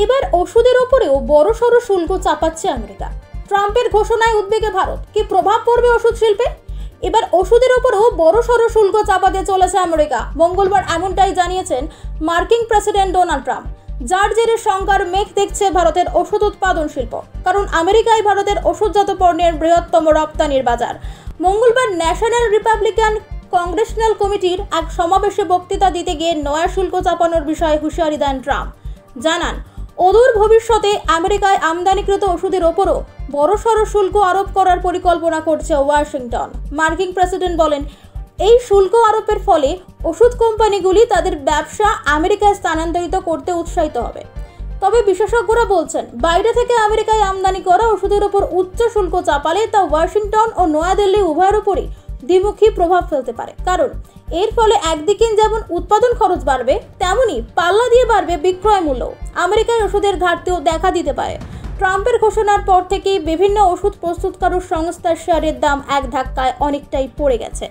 এবার ওষুধের ওপরেও বড়সড় শুল্ক চাপাচ্ছে আমেরিকা। ট্রাম্পের ঘোষণায় উদ্বেগে ভারত, কি প্রভাব পড়বে ওষুধ শিল্পে? এবার ওষুধের ওপরেও বড়সড় শুল্ক চাপাতে চলেছে আমেরিকা। মঙ্গলবার এমনটাই জানিয়েছেন মার্কিন প্রেসিডেন্ট ডোনাল্ড ট্রাম্প, যার জেরে শঙ্কার মেঘ দেখছে ভারতের ওষুধ উৎপাদন শিল্প। কারণ আমেরিকায় ভারতের ওষুধজাত পণ্যের বৃহত্তম রপ্তানির বাজার। মঙ্গলবার ন্যাশনাল রিপাবলিকান কংগ্রেশনাল কমিটির এক সমাবেশে বক্তৃতা দিতে গিয়ে নয়া শুল্ক চাপানোর বিষয়ে হুঁশিয়ারি দেন ট্রাম্প। জানান, অদূর ভবিষ্যতে আমেরিকায় আমদানিকৃত ওষুধের ওপরও বড়সড় শুল্ক আরোপ করার পরিকল্পনা করছে ওয়াশিংটন। মার্কিন প্রেসিডেন্ট বলেন, এই শুল্ক আরোপের ফলে ওষুধ কোম্পানিগুলি তাদের ব্যবসা আমেরিকায় স্থানান্তরিত করতে উৎসাহিত হবে। তবে বিশেষজ্ঞরা বলছেন, বাইরে থেকে আমেরিকায় আমদানি করা ওষুধের ওপর উচ্চ শুল্ক চাপালে তা ওয়াশিংটন ও নয়াদিল্লি উভয়ের উপরই দ্বিমুখী প্রভাব ফেলতে পারে। কারণ এর ফলে একদিকে যেমন উৎপাদন খরচ বাড়বে, তেমনি পাল্লা দিয়ে বাড়বে বিক্রয় মূল্য। আমেরিকায় ওষুধের ঘাটতিও দেখা দিতে পারে। ট্রাম্পের ঘোষণার পর থেকেই বিভিন্ন ওষুধ প্রস্তুতকারক সংস্থার শেয়ারের দাম এক ধাক্কায় অনেকটাই পড়ে গেছে।